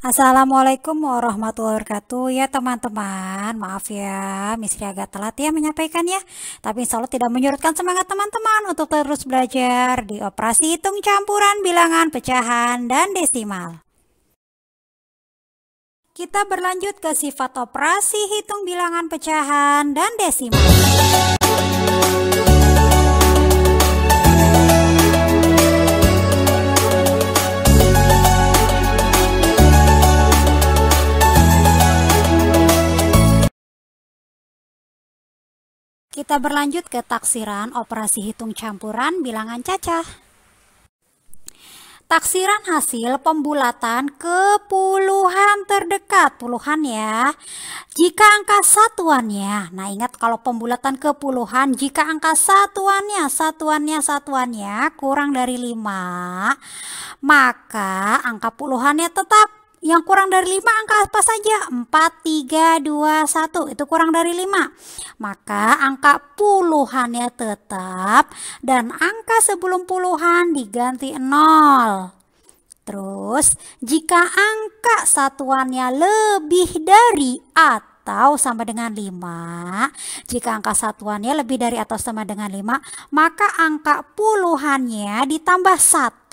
Assalamualaikum warahmatullahi wabarakatuh. Ya teman-teman, maaf ya Miss Ria agak telat ya menyampaikan ya. Tapi insya Allah tidak menyurutkan semangat teman-teman untuk terus belajar di operasi hitung campuran, bilangan, pecahan, dan desimal. Kita berlanjut ke sifat operasi hitung bilangan, pecahan, dan desimal. Kita berlanjut ke taksiran operasi hitung campuran bilangan cacah. Taksiran hasil pembulatan ke puluhan terdekat, puluhan ya. Jika angka satuannya, nah ingat kalau pembulatan ke puluhan, jika angka satuannya kurang dari 5, maka angka puluhannya tetap. Yang kurang dari 5 angka apa saja? 4, 3, 2, 1. Itu kurang dari 5. Maka angka puluhannya tetap dan angka sebelum puluhan diganti 0. Terus, jika angka satuannya lebih dari atau sama dengan 5, jika angka satuannya lebih dari atau sama dengan 5, maka angka puluhannya ditambah 1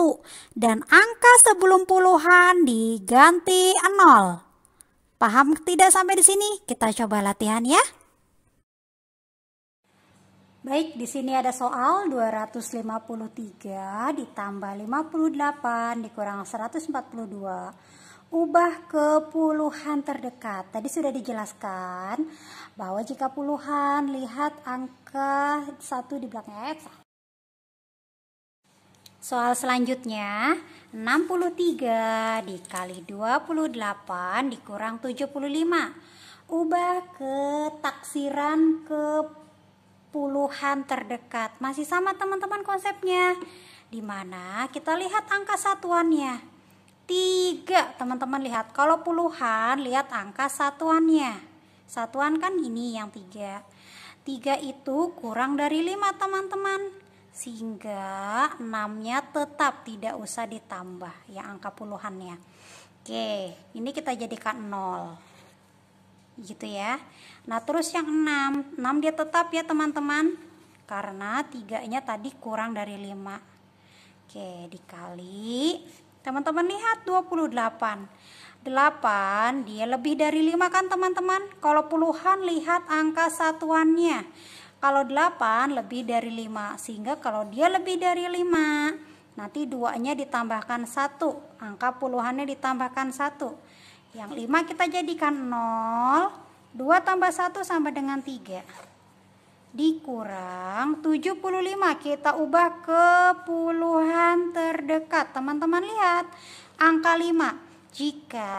dan angka sebelum puluhan diganti 0. Paham tidak sampai di sini? Kita coba latihan ya. Baik, di sini ada soal 253 ditambah 58 dikurang 142. Ubah ke puluhan terdekat. Tadi sudah dijelaskan bahwa jika puluhan, lihat angka 1 di belakangnya X. Soal selanjutnya, 63 dikali 28 dikurang 75. Ubah ke taksiran ke puluhan terdekat. Masih sama teman-teman konsepnya. Dimana kita lihat angka satuannya. 3, teman-teman lihat. Kalau puluhan, lihat angka satuannya. Satuan kan ini yang 3. 3 itu kurang dari 5, teman-teman. Sehingga 6-nya tetap tidak usah ditambah ya angka puluhannya. Oke, ini kita jadikan 0. Gitu ya. Nah, terus yang 6 dia tetap ya, teman-teman. Karena 3-nya tadi kurang dari 5. Oke, dikali teman-teman lihat 28. 8 dia lebih dari 5 kan teman-teman? Kalau puluhan lihat angka satuannya. Kalau 8 lebih dari 5. Sehingga kalau dia lebih dari 5, nanti 2-nya ditambahkan 1. Angka puluhannya ditambahkan 1. Yang 5 kita jadikan 0. 2 tambah 1 sama dengan 3. Dikurang 75, kita ubah ke puluhan terdekat. Teman-teman lihat angka 5. Jika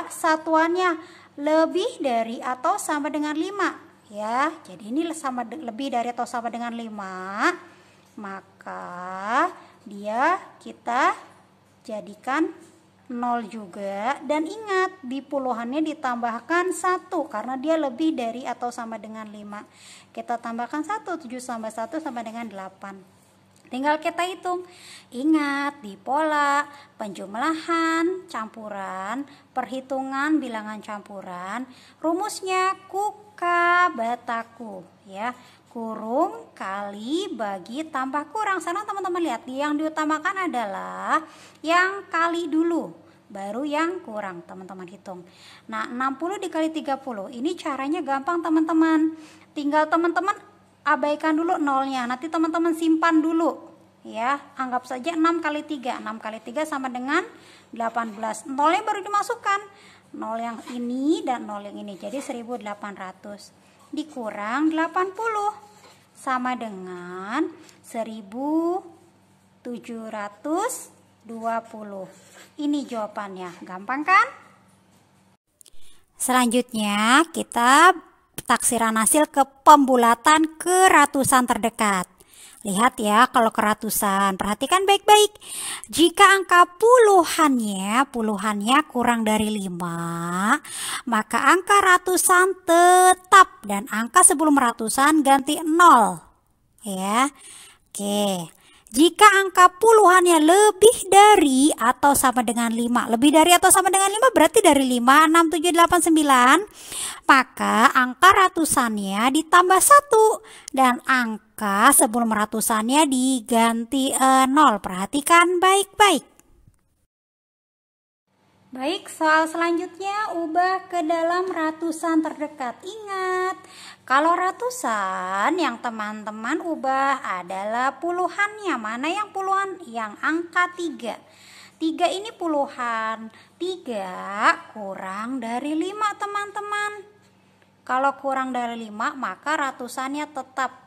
satuannya lebih dari atau sama dengan 5 ya. Jadi ini sama lebih dari atau sama dengan 5, maka dia kita jadikan 0 juga. Dan ingat di puluhannya ditambahkan 1 karena dia lebih dari atau sama dengan 5. Kita tambahkan 1, 7 tambah 1 sama dengan 8. Tinggal kita hitung. Ingat di pola penjumlahan campuran, perhitungan bilangan campuran, rumusnya kuka bataku ya. Kurung kali bagi tambah kurang. Sana teman-teman lihat, yang diutamakan adalah yang kali dulu, baru yang kurang teman-teman hitung. Nah, 60 dikali 30. Ini caranya gampang teman-teman. Tinggal teman-teman abaikan dulu nolnya. Nanti teman-teman simpan dulu ya. Anggap saja 6 kali 3. 6 kali 3 sama dengan 18. Nolnya baru dimasukkan. Nol yang ini dan nol yang ini. Jadi 1800 dikurang 80 sama dengan 1720. Ini jawabannya. Gampang kan? Selanjutnya kita taksiran hasil ke pembulatan ke ratusan terdekat. Lihat ya, kalau ke ratusan, perhatikan baik-baik. Jika angka puluhannya kurang dari 5, maka angka ratusan tetap dan angka sebelum ratusan ganti 0. Ya. Oke. Jika angka puluhannya lebih dari atau sama dengan 5, lebih dari atau sama dengan 5 berarti dari 5, 6, 7, 8, 9, maka angka ratusannya ditambah 1 dan angka sebelum ratusannya diganti 0. Perhatikan baik-baik. Baik, soal selanjutnya ubah ke dalam ratusan terdekat. Ingat, kalau ratusan yang teman-teman ubah adalah puluhannya. Mana yang puluhan? Yang angka 3. 3 ini puluhan. 3 kurang dari 5 teman-teman. Kalau kurang dari 5 maka ratusannya tetap.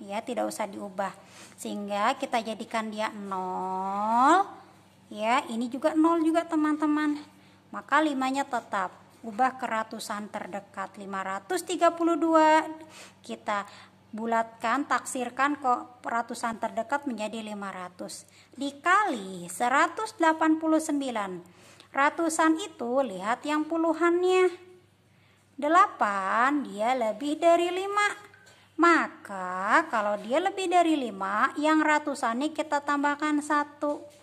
Ya, tidak usah diubah. Sehingga kita jadikan dia 0. Ya, ini juga 0 juga teman-teman. Maka 5-nya tetap. Ubah ke ratusan terdekat. 532 kita bulatkan, taksirkan ke ratusan terdekat menjadi 500. Dikali 189. Ratusan itu lihat yang puluhannya. 8 dia lebih dari 5. Maka kalau dia lebih dari 5, yang ratusannya kita tambahkan 1.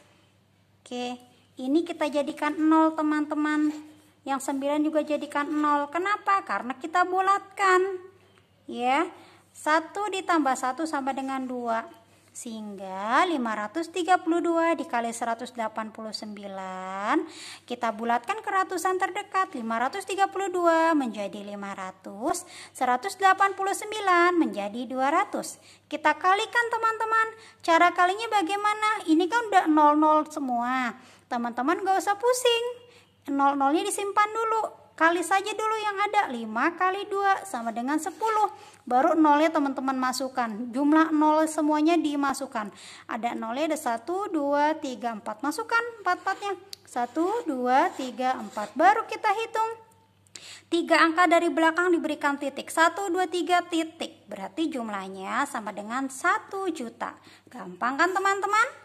Oke, ini kita jadikan 0 teman-teman. Yang 9 juga jadikan 0. Kenapa? Karena kita bulatkan. Ya, 1 ditambah 1 sama dengan 2. Sehingga 532 dikali 189. Kita bulatkan ke ratusan terdekat. 532 menjadi 500. 189 menjadi 200. Kita kalikan teman-teman. Cara kalinya bagaimana? Ini kan udah 00 semua. Teman-teman gak usah pusing. 00-nya disimpan dulu. Kali saja dulu yang ada. 5 kali 2 sama dengan 10. Baru 0-nya teman-teman masukkan. Jumlah 0 semuanya dimasukkan. Ada 0-nya ada 1, 2, 3, 4. Masukkan 4-4-nya. 1, 2, 3, 4. Baru kita hitung. 3 angka dari belakang diberikan titik. 1, 2, 3 titik. Berarti jumlahnya sama dengan 1 juta. Gampang kan teman-teman?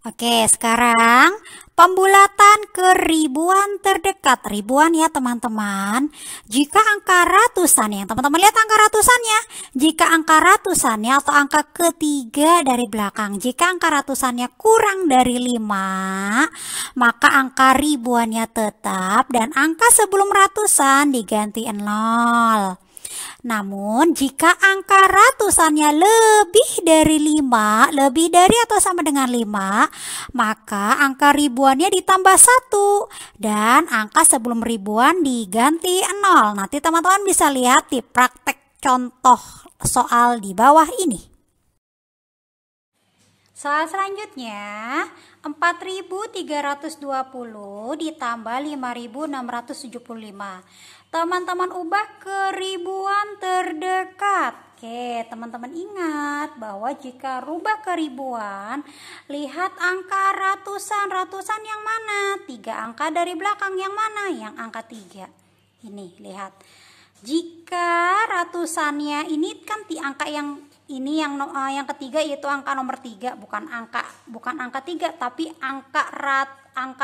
Oke, sekarang pembulatan ke ribuan terdekat. Ribuan ya teman-teman. Jika angka ratusannya, teman-teman lihat angka ratusannya. Jika angka ratusannya atau angka ketiga dari belakang, jika angka ratusannya kurang dari 5, maka angka ribuannya tetap dan angka sebelum ratusan diganti 0. Namun jika angka ratusannya lebih dari 5, lebih dari atau sama dengan 5, maka angka ribuannya ditambah 1 dan angka sebelum ribuan diganti 0. Nanti teman-teman bisa lihat di praktek contoh soal di bawah ini. Soal selanjutnya, 4.320 ditambah 5.675. Teman-teman ubah ke ribuan terdekat. Oke, teman-teman ingat bahwa jika rubah ke ribuan, lihat angka ratusan. Ratusan yang mana? 3 angka dari belakang yang mana? Yang angka 3. Ini, lihat. Jika ratusannya ini kan di angka yang ini yang ketiga yaitu angka nomor 3, bukan angka 3 tapi angka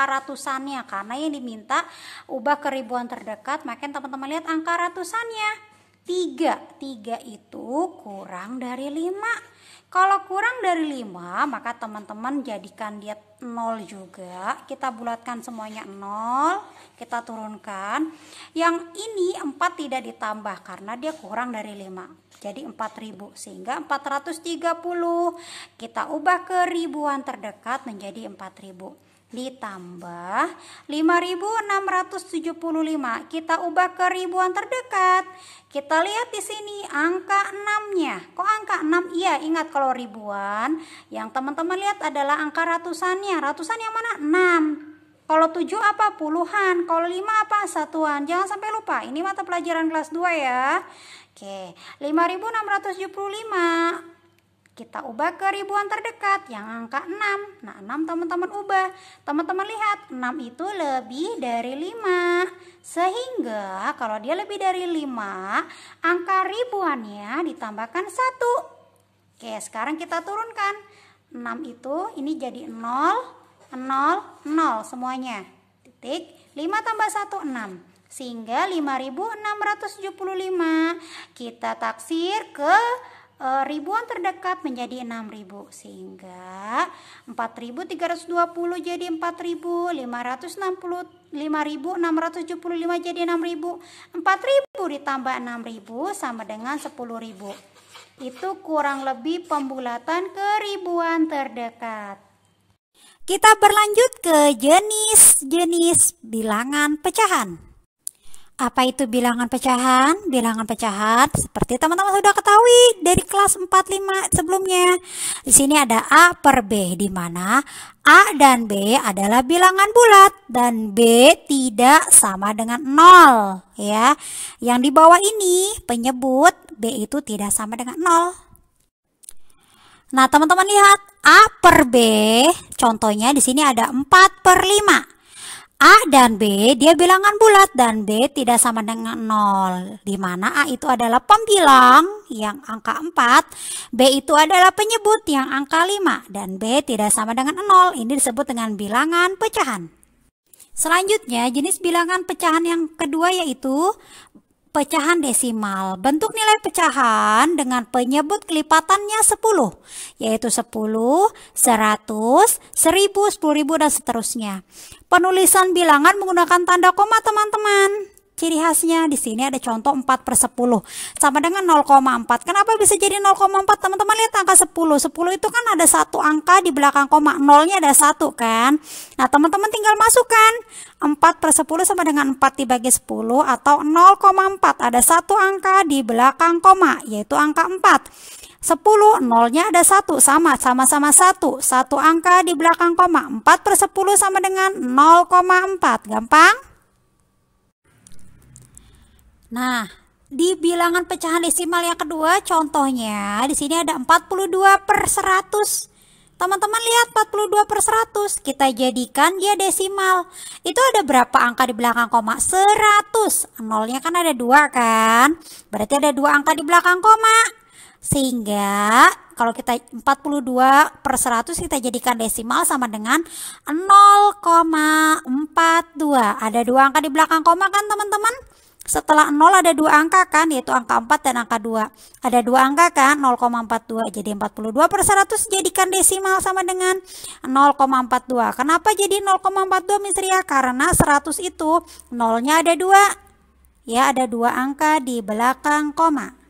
ratusannya, karena yang diminta ubah ke ribuan terdekat. Maka teman-teman lihat angka ratusannya 3 itu kurang dari 5. Kalau kurang dari 5 maka teman-teman jadikan dia 0 juga. Kita bulatkan semuanya 0, kita turunkan. Yang ini 4 tidak ditambah karena dia kurang dari 5. Jadi 4.000 sehingga 430 kita ubah ke ribuan terdekat menjadi 4.000. Ditambah 5.675 kita ubah ke ribuan terdekat. Kita lihat di sini angka 6-nya. Kok angka 6? Iya, ingat kalau ribuan yang teman-teman lihat adalah angka ratusannya. Ratusan yang mana? 6. Kalau 7 apa? Puluhan. Kalau 5 apa? Satuan. Jangan sampai lupa. Ini mata pelajaran kelas 2 ya. Oke, 5.675 kita ubah ke ribuan terdekat yang angka 6. Nah, 6 teman-teman ubah. Teman-teman lihat, 6 itu lebih dari 5. Sehingga kalau dia lebih dari 5, angka ribuannya ditambahkan 1. Oke, sekarang kita turunkan. 6 itu ini jadi 0, 0, 0 semuanya. Titik, 5 tambah 1, 6. Sehingga 5.675 kita taksir ke ribuan terdekat menjadi 6.000, sehingga 4.320 jadi 4.000, 5.675 jadi 6.000, 4.000 ditambah 6.000 sama dengan 10.000. Itu kurang lebih pembulatan ke ribuan terdekat. Kita berlanjut ke jenis-jenis bilangan pecahan. Apa itu bilangan pecahan? Bilangan pecahan seperti teman-teman sudah ketahui dari kelas 4-5 sebelumnya. Di sini ada A per B, di mana A dan B adalah bilangan bulat dan B tidak sama dengan 0 ya. Yang di bawah ini penyebut B itu tidak sama dengan 0. Nah, teman-teman lihat A per B, contohnya di sini ada 4 per 5. A dan B dia bilangan bulat dan B tidak sama dengan 0, di mana A itu adalah pembilang yang angka 4, B itu adalah penyebut yang angka 5, dan B tidak sama dengan 0. Ini disebut dengan bilangan pecahan. Selanjutnya jenis bilangan pecahan yang kedua yaitu pecahan desimal. Bentuk nilai pecahan dengan penyebut kelipatannya 10, yaitu 10, 100, 1000, 10.000 dan seterusnya. Penulisan bilangan menggunakan tanda koma, teman-teman. Ciri khasnya di sini ada contoh 4 per 10 sama dengan 0,4. Kenapa bisa jadi 0,4? Teman-teman lihat angka 10. 10 itu kan ada satu angka di belakang koma, nolnya ada 1 kan. Nah, teman-teman tinggal masukkan 4 per 10 sama dengan 4 dibagi 10 atau 0,4. Ada satu angka di belakang koma, yaitu angka 4. 10, nolnya ada 1, sama-sama 1. Satu angka di belakang koma, 4 per 10 sama dengan 0,4. Gampang? Nah, di bilangan pecahan desimal yang kedua, contohnya di sini ada 42 per 100. Teman-teman lihat 42 per 100, kita jadikan dia desimal. Itu ada berapa angka di belakang koma? 100. Nolnya kan ada 2 kan? Berarti ada 2 angka di belakang koma. Sehingga kalau kita 42 per 100 kita jadikan desimal sama dengan 0,42. Ada 2 angka di belakang koma kan, teman-teman? Setelah 0 ada 2 angka kan, yaitu angka 4 dan angka 2. Ada 2 angka kan, 0,42. Jadi 42 per 100 jadikan desimal sama dengan 0,42. Kenapa jadi 0,42 Miss Ria? Karena 100 itu nolnya ada 2. Ya, ada 2 angka di belakang koma.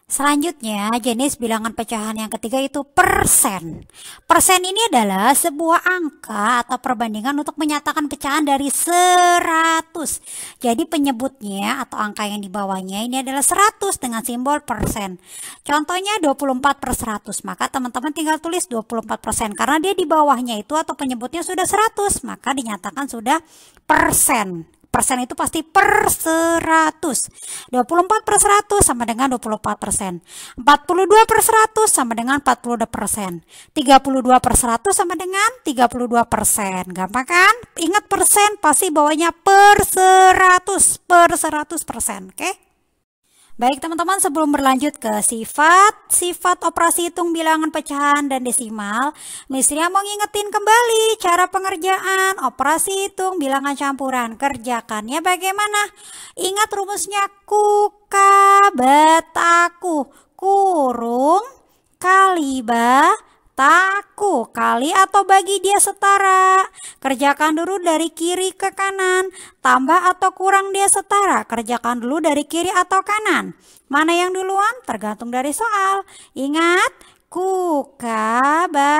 Selanjutnya, jenis bilangan pecahan yang ketiga itu persen. Persen ini adalah sebuah angka atau perbandingan untuk menyatakan pecahan dari 100. Jadi penyebutnya atau angka yang di bawahnya ini adalah 100 dengan simbol persen. Contohnya 24 per 100. Maka teman-teman tinggal tulis 24% karena dia di bawahnya itu atau penyebutnya sudah 100. Maka dinyatakan sudah persen. Persen itu pasti per 100. 24 per 100 sama dengan 24%. 42 per 100 sama dengan 42%. 32 per 100 sama dengan 32%. Gampang kan? Ingat persen pasti bawahnya per 100. Per 100%. Oke? Baik teman-teman, sebelum berlanjut ke sifat operasi hitung bilangan pecahan dan desimal, Miss Ria mau ngingetin kembali cara pengerjaan operasi hitung bilangan campuran. Kerjakannya bagaimana? Ingat rumusnya kukabataku, kurung kali taku, kali atau bagi dia setara. Kerjakan dulu dari kiri ke kanan. Tambah atau kurang dia setara. Kerjakan dulu dari kiri atau kanan. Mana yang duluan? Tergantung dari soal. Ingat, kukabataku,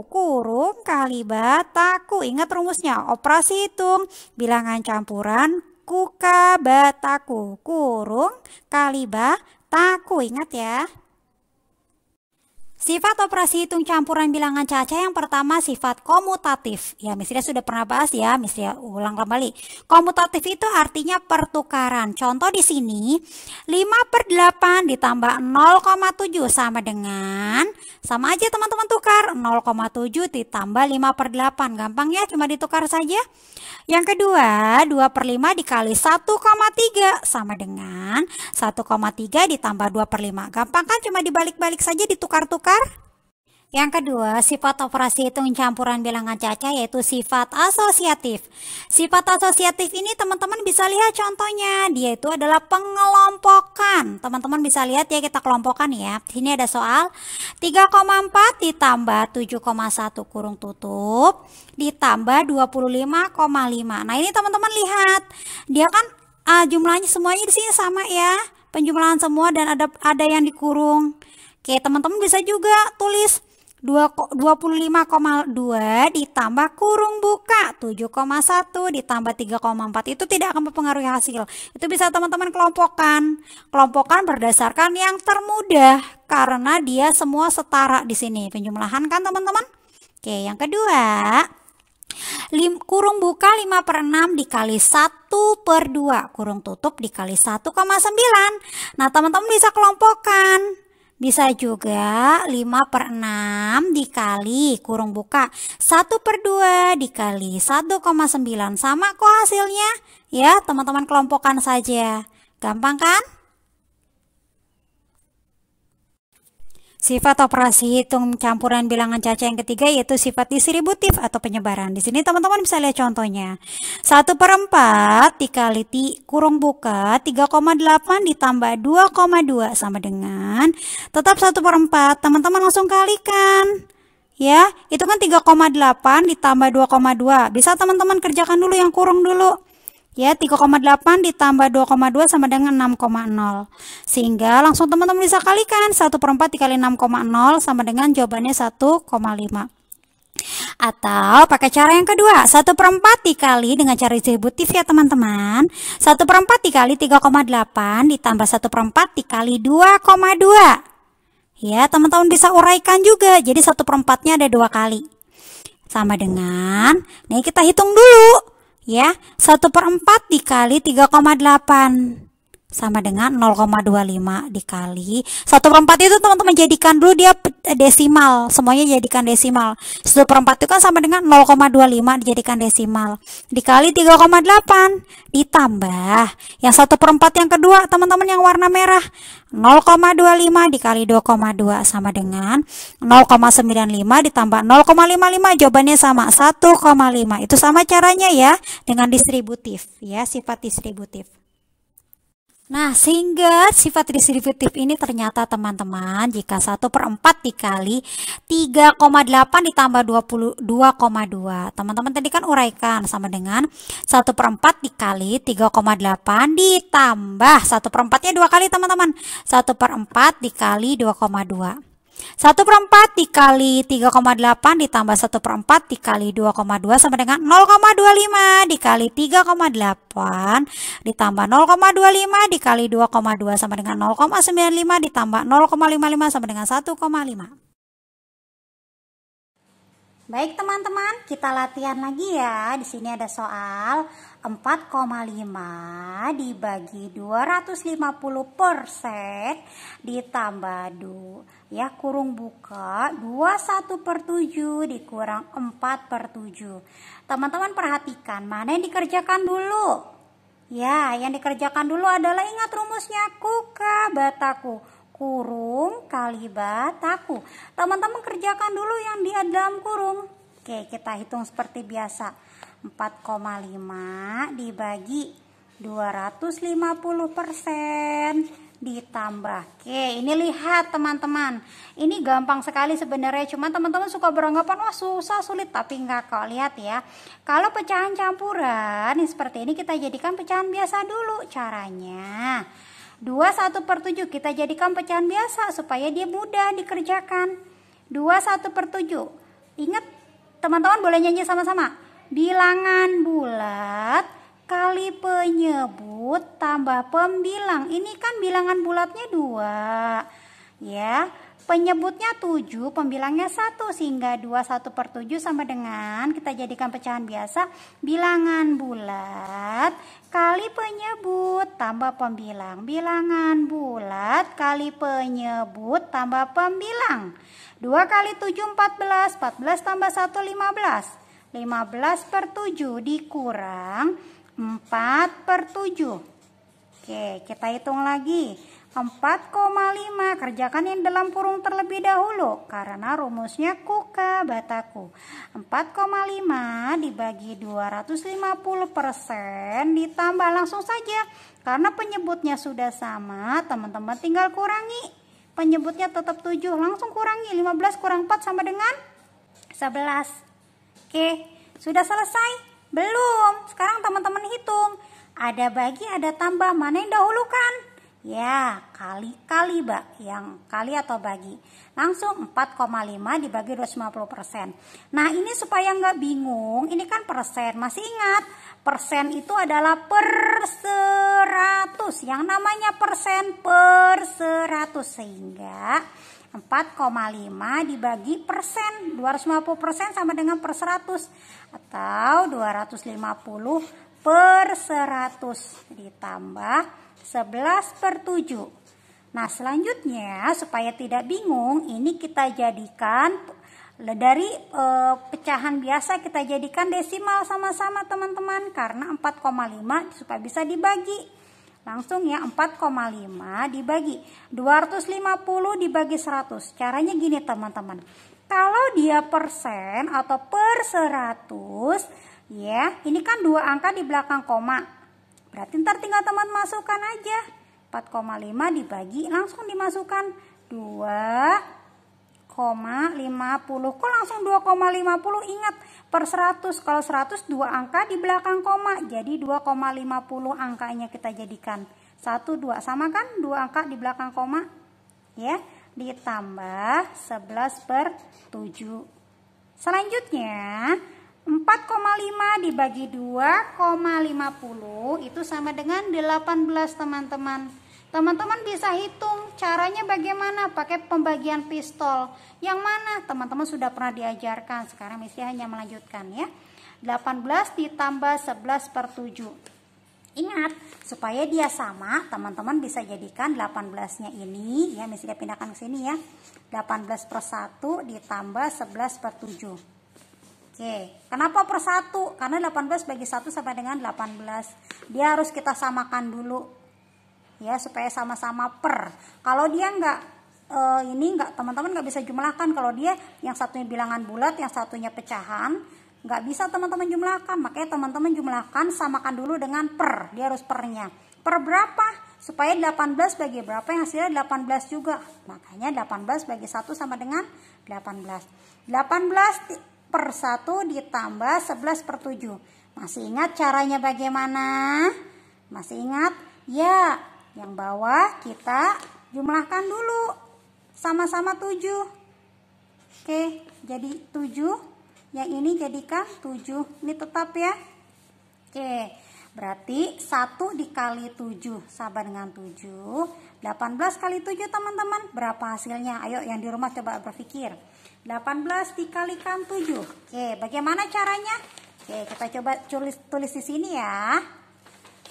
kurung kali bataku. Ingat rumusnya, operasi hitung bilangan campuran kukabataku, kurung kali bataku. Ingat ya. Sifat operasi hitung campuran bilangan caca yang pertama sifat komutatif. Ya, Miss Ria sudah pernah bahas ya, Miss Ria ulang kembali. Komutatif itu artinya pertukaran. Contoh di sini 5 per 8 ditambah 0,7 sama dengan, sama aja teman-teman tukar, 0,7 ditambah 5 per 8. Gampang ya, cuma ditukar saja. Yang kedua 2 per 5 dikali 1,3 sama dengan 1,3 ditambah 2 per 5. Gampang kan, cuma dibalik-balik saja, ditukar-tukar. Yang kedua, sifat operasi hitung campuran bilangan caca yaitu sifat asosiatif. Sifat asosiatif ini teman-teman bisa lihat contohnya, dia itu adalah pengelompokan. Teman-teman bisa lihat ya, kita kelompokkan ya. Sini ada soal 3,4 ditambah 7,1 kurung tutup ditambah 25,5. Nah, ini teman-teman lihat, dia kan jumlahnya semuanya di sini sama ya, penjumlahan semua dan ada yang dikurung. Oke, teman-teman bisa juga tulis 25,2 ditambah kurung buka 7,1 ditambah 3,4, itu tidak akan mempengaruhi hasil. Itu bisa teman-teman kelompokkan berdasarkan yang termudah karena dia semua setara di sini penjumlahan kan teman-teman. Oke, yang kedua, kurung buka 5/6 dikali 1/2 kurung tutup dikali 1,9. Nah, teman-teman bisa kelompokkan. Bisa juga 5/6 dikali kurung buka 1/2 dikali 1,9. Sama kok hasilnya. Ya, teman-teman kelompokkan saja. Gampang kan? Sifat operasi hitung campuran bilangan caca yang ketiga yaitu sifat distributif atau penyebaran. Di sini teman-teman bisa lihat contohnya. 1/4 dikali kurung buka 3,8 ditambah 2,2 sama dengan tetap 1/4. Teman-teman langsung kalikan. Ya, itu kan 3,8 ditambah 2,2. Bisa teman-teman kerjakan dulu yang kurung dulu. Ya, 3,8 ditambah 2,2 sama dengan 6,0. Sehingga langsung teman-teman bisa kalikan. 1/4 dikali 6,0 sama dengan jawabannya 1,5. Atau pakai cara yang kedua, 1/4 dikali dengan cara distributif ya teman-teman. 1/4 dikali 3,8 ditambah 1/4 dikali 2,2. Ya, teman-teman bisa uraikan juga. Jadi 1/4-nya ada 2 kali. Sama dengan, nih kita hitung dulu. Ya, 1/4 dikali 3,8 sama dengan 0,25 dikali 1/4 itu teman-teman jadikan dulu dia desimal, semuanya jadikan desimal. 1/4 itu kan sama dengan 0,25 dijadikan desimal dikali 3,8 ditambah yang 1/4 yang kedua teman-teman yang warna merah 0,25 dikali 2,2 sama dengan 0,95 ditambah 0,55, jawabannya sama 1,5. Itu sama caranya ya dengan distributif ya, sifat distributif. Nah, sehingga sifat distributif ini ternyata teman-teman jika 1/4 dikali 3,8 ditambah 22,2. Teman-teman tadi kan uraikan sama dengan 1/4 dikali 3,8 ditambah 1/4-nya 2 kali teman-teman. 1/4 dikali 2,2. 1/4 dikali 3,8 ditambah 1/4 dikali 2,2 sama dengan 0,25 dikali 3,8 ditambah 0,25 dikali 2,2 sama dengan 0,95 ditambah 0,55 sama dengan 1,5. Baik teman-teman, kita latihan lagi ya. Di sini ada soal 4,5 dibagi 250% ditambah ya kurung buka 21/7 dikurang 4/7. Teman-teman perhatikan mana yang dikerjakan dulu. Ya, yang dikerjakan dulu adalah ingat rumusnya kuka bataku. Kurung kali bataku. Teman-teman kerjakan dulu yang di dalam kurung. Oke, kita hitung seperti biasa. 4,5 dibagi 250% ditambah. Oke, ini lihat teman-teman. Ini gampang sekali sebenarnya. Cuma teman-teman suka beranggapan wah susah, sulit. Tapi enggak kok. Lihat ya. Kalau pecahan campuran seperti ini kita jadikan pecahan biasa dulu caranya. 21/7 kita jadikan pecahan biasa supaya dia mudah dikerjakan. 21/7. Ingat teman-teman boleh nyanyi sama-sama. Bilangan bulat kali penyebut tambah pembilang. Ini kan bilangan bulatnya 2. Ya, penyebutnya 7, pembilangnya 1 sehingga 21/7 sama dengan kita jadikan pecahan biasa bilangan bulat kali penyebut tambah pembilang. Bilangan bulat kali penyebut tambah pembilang. 2 kali 7 14, 14 tambah 1 15. 15/7 dikurang 4/7. Oke, kita hitung lagi. 4,5. Kerjakan yang dalam kurung terlebih dahulu karena rumusnya kuka bataku. 4,5 dibagi 250% ditambah langsung saja. Karena penyebutnya sudah sama, teman-teman tinggal kurangi. Penyebutnya tetap 7, langsung kurangi. 15 kurang 4 sama dengan 11. Oke, sudah selesai? Belum. Sekarang teman-teman hitung. Ada bagi, ada tambah. Mana yang dahulukan? Ya, kali, Mbak. Yang kali atau bagi. Langsung 4,5 dibagi 250%. Nah, ini supaya nggak bingung, ini kan persen. Masih ingat, persen itu adalah per 100. Yang namanya persen per 100. Sehingga 4,5 dibagi persen. 250% sama dengan per 100. Atau 250 per 100. Ditambah 11/7. Nah, selanjutnya supaya tidak bingung, ini kita jadikan dari pecahan biasa kita jadikan desimal sama-sama teman-teman, karena 4,5 supaya bisa dibagi. Langsung ya, 4,5 dibagi 250 dibagi 100. Caranya gini teman-teman. Kalau dia persen atau per 100, ya, ini kan dua angka di belakang koma. Berarti ntar tinggal teman masukkan aja. 4,5 dibagi, langsung dimasukkan 2,50. Kok langsung 2,50? Ingat, per 100. Kalau 100 dua angka di belakang koma. Jadi 2,50 angkanya kita jadikan. 1, 2. Sama kan? Dua angka di belakang koma. Ya, ditambah 11/7. Selanjutnya 4,5 dibagi 2,50 itu sama dengan 18 teman-teman. Teman-teman bisa hitung caranya bagaimana, pakai pembagian pistol. Yang mana teman-teman sudah pernah diajarkan, sekarang Missy hanya melanjutkan ya. 18 ditambah 11/7. Ingat, supaya dia sama, teman-teman bisa jadikan 18-nya ini ya, Missy pindahkan ke sini ya. 18/1 ditambah 11/7. Oke, kenapa per 1? Karena 18 bagi 1 sama dengan 18. Dia harus kita samakan dulu. Ya, supaya sama-sama per. Kalau dia enggak, teman-teman nggak bisa jumlahkan. Kalau dia yang satunya bilangan bulat, yang satunya pecahan, nggak bisa teman-teman jumlahkan. Makanya teman-teman jumlahkan, samakan dulu dengan per. Dia harus pernya. Per berapa? Supaya 18 bagi berapa yang hasilnya 18 juga. Makanya 18 bagi 1 sama dengan 18. 18 per 1 ditambah 11/7. Masih ingat caranya bagaimana? Masih ingat? Ya, yang bawah kita jumlahkan dulu. Sama-sama 7. Oke, jadi 7. Yang ini jadikan 7. Ini tetap ya. Oke, berarti 1 dikali 7 sama dengan 7. 18 kali 7 teman-teman. Berapa hasilnya? Ayo yang di rumah coba berpikir. 18 dikalikan 7. Oke, bagaimana caranya? Oke, kita coba tulis di sini ya.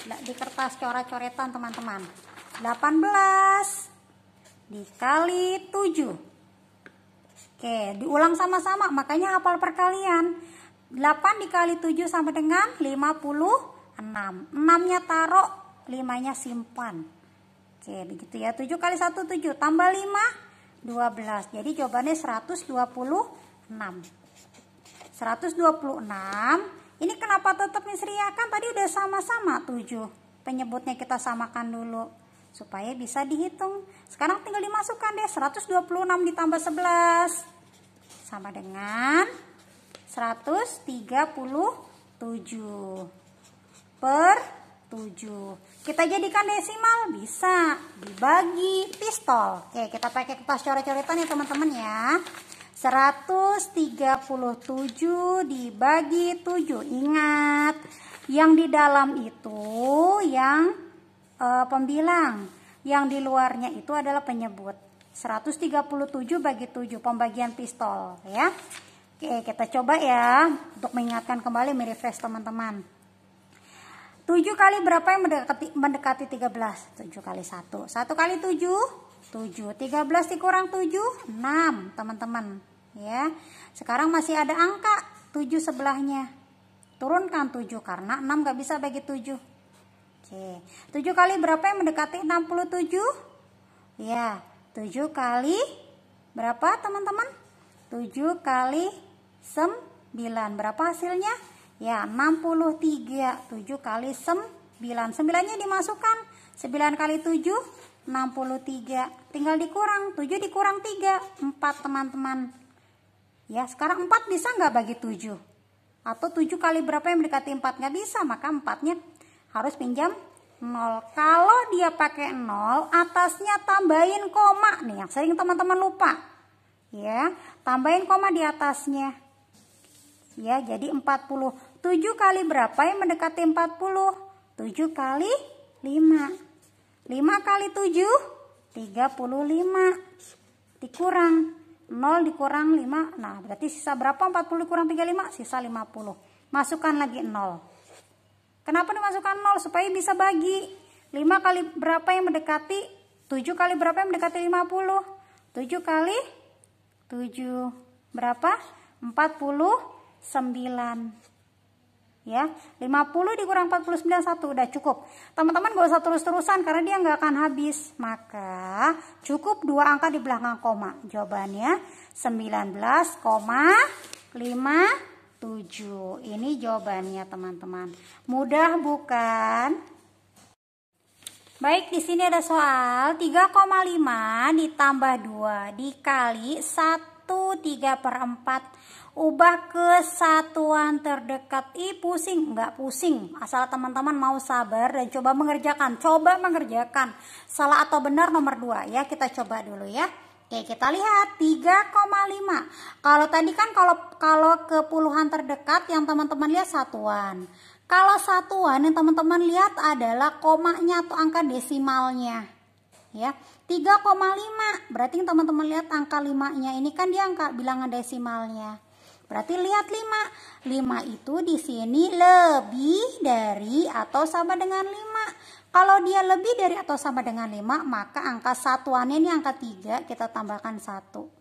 Di kertas coret-coretan teman-teman. 18 dikali 7. Oke, diulang sama-sama, makanya hafal perkalian. 8 dikali 7 sama dengan 56. 6-nya taruh, 5-nya simpan. Oke, begitu ya. 7 kali 1 7, tambah 5 12. Jadi jawabannya 126. 126. Ini kenapa tetap Miss Ria? Kan tadi udah sama-sama 7. Penyebutnya kita samakan dulu supaya bisa dihitung. Sekarang tinggal dimasukkan deh. 126 ditambah 11 sama dengan 137 per 7. Kita jadikan desimal, bisa dibagi pistol. Oke, kita pakai kertas coret-coretan ya teman-teman ya. 137 dibagi 7. Ingat, yang di dalam itu yang pembilang, yang di luarnya itu adalah penyebut. 137 bagi 7, pembagian pistol ya. Oke, kita coba ya untuk mengingatkan kembali, merefresh teman-teman. 7 kali berapa yang mendekati 13? 7 kali 1. 1 kali 7, 7. 13 dikurang 7, 6 teman-teman. Ya, sekarang masih ada angka 7 sebelahnya. Turunkan 7 karena 6 gak bisa bagi 7. Oke, 7 kali berapa yang mendekati 67? Ya, 7 kali berapa teman-teman? 7 kali 9. Berapa hasilnya? Ya, 63. 7 kali 9. 9-nya dimasukkan. 9 kali 7, 63. Tinggal dikurang. 7 dikurang 3, 4 teman-teman. Ya, sekarang 4 bisa nggak bagi 7? Atau 7 kali berapa yang mendekati 4? Nggak bisa, maka 4-nya harus pinjam 0. Kalau dia pakai 0, atasnya tambahin koma nih yang sering teman-teman lupa. Ya, tambahin koma di atasnya. Ya, jadi 40. 7 kali berapa yang mendekati 40? 7 kali 5. 5 kali 7, 35. Dikurang 0 dikurang 5. Nah, berarti sisa berapa? 40 dikurang 35, sisa 50. Masukkan lagi 0. Kenapa dimasukkan 0? Supaya bisa bagi. 5 kali berapa yang mendekati? 7 kali berapa yang mendekati 50? 7 kali 7 berapa? 49. Ya, 50 dikurang 49, 1. Udah cukup. Teman-teman gak usah terus-terusan karena dia nggak akan habis. Maka cukup 2 angka di belakang koma. Jawabannya 19,57. Ini jawabannya teman-teman. Mudah bukan? Baik, di sini ada soal 3,5 ditambah 2 dikali 1/3/4. Ubah ke satuan terdekat. Ih, pusing? Enggak pusing, asal teman-teman mau sabar dan coba mengerjakan. Salah atau benar nomor 2 ya. Kita coba dulu ya. Oke, kita lihat 3,5. Kalau tadi kan kalau ke puluhan terdekat yang teman-teman lihat satuan. Kalau satuan yang teman-teman lihat adalah komanya atau angka desimalnya. Ya, 3,5. Berarti teman-teman lihat angka 5-nya ini kan dia angka bilangan desimalnya. Berarti lihat 5. 5 itu di sini lebih dari atau sama dengan 5. Kalau dia lebih dari atau sama dengan 5, maka angka satuannya ini angka 3, kita tambahkan 1.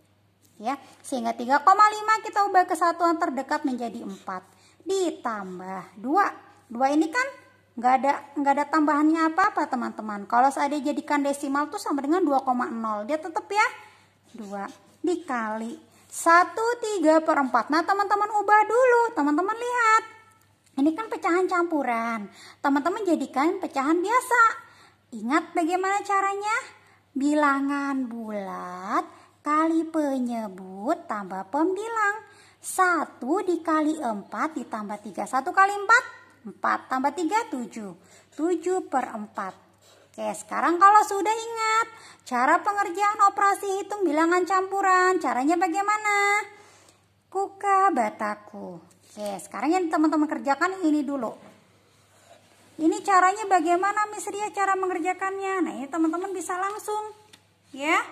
Ya, sehingga 3,5 kita ubah ke satuan terdekat menjadi 4. Ditambah 2. 2 ini kan nggak ada tambahannya apa-apa teman-teman. Kalau saya jadikan desimal tuh sama dengan 2,0. Dia tetap ya 2 dikali 1/3/4. Nah, teman-teman ubah dulu. Teman-teman lihat. Ini kan pecahan campuran. Teman-teman jadikan pecahan biasa. Ingat bagaimana caranya? Bilangan bulat kali penyebut tambah pembilang. 1 dikali 4 ditambah 3. 1 kali 4, 4 tambah 3, 7. 7/4. Oke, sekarang kalau sudah ingat cara pengerjaan operasi hitung bilangan campuran, caranya bagaimana? Kuka bataku. Oke, sekarang yang teman-teman kerjakan ini dulu. Ini caranya bagaimana Miss Ria cara mengerjakannya? Nah, ini teman-teman bisa langsung. Ya.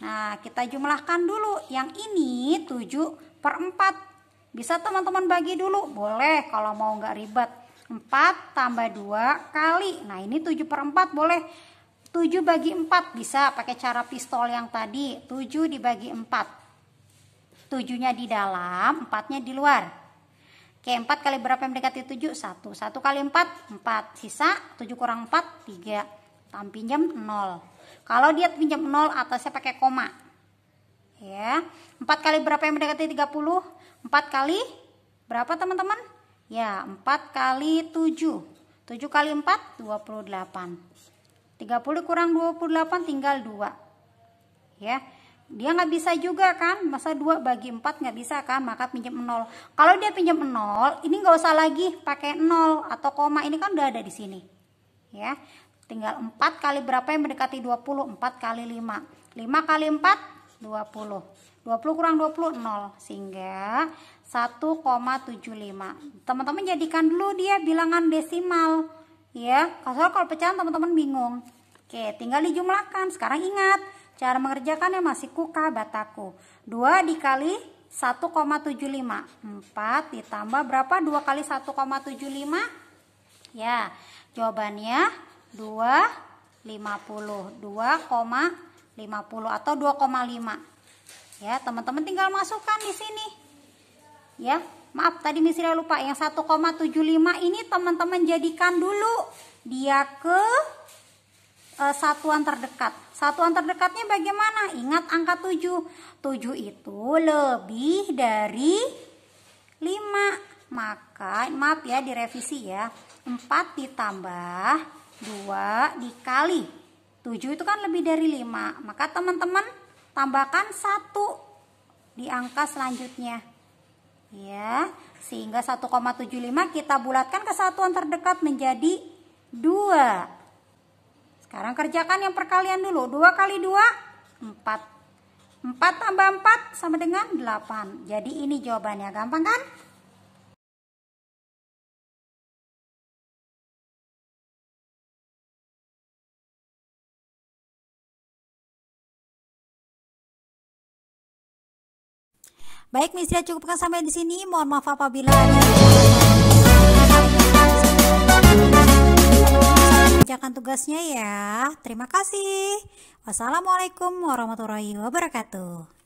Nah, kita jumlahkan dulu. Yang ini 7/4. Bisa teman-teman bagi dulu? Boleh kalau mau nggak ribet. 4 tambah 2 kali. Nah, ini 7/4 boleh. 7 bagi 4 bisa pakai cara pistol yang tadi. 7 dibagi 4. 7-nya di dalam, 4-nya di luar. Oke, 4 kali berapa yang mendekati 7? 1. 1 kali 4, 4. Sisa 7 kurang 4, 3. Pinjam 0. Kalau dia pinjam 0, atasnya pakai koma. Ya. 4 kali berapa yang mendekati 30? 4 kali berapa teman-teman? Ya, 4 kali 7. 7 kali 4, 28. 30 kurang 28 tinggal 2. Ya, dia nggak bisa juga kan? Masa 2 bagi 4 nggak bisa kan? Maka pinjam 0. Kalau dia pinjam 0, ini nggak usah lagi pakai 0 atau koma. Ini kan udah ada di sini. Ya, tinggal 4 kali berapa yang mendekati 20? 4 kali 5. 5 kali 4, 20. 20 kurang 20, 0. Sehingga 1,75. Teman-teman jadikan dulu dia bilangan desimal. Ya, kalau pecahan teman-teman bingung. Oke, tinggal dijumlahkan. Sekarang ingat, cara mengerjakannya masih kuka bataku. 2 dikali 1,75. 4 ditambah berapa? 2 kali 1,75. Ya, jawabannya 2,50. 2,50 atau 2,5. Ya, teman-teman tinggal masukkan di sini. Ya, maaf tadi Miss Ria lupa. Yang 1,75 ini teman-teman jadikan dulu dia ke satuan terdekat. Satuan terdekatnya bagaimana? Ingat angka 7. 7 itu lebih dari 5. Maka, maaf ya direvisi ya. 4 ditambah 2 dikali 7 itu kan lebih dari 5. Maka teman-teman tambahkan 1 di angka selanjutnya. Ya, sehingga 1,75 kita bulatkan ke satuan terdekat menjadi 2. Sekarang kerjakan yang perkalian dulu. 2 kali 2, 4. 4 tambah 4 sama dengan 8. Jadi ini jawabannya. Gampang kan? Baik, Miss Ria cukupkan sampai di sini. Mohon maaf apabila ada kerjakan tugasnya ya. Terima kasih. Wassalamualaikum warahmatullahi wabarakatuh.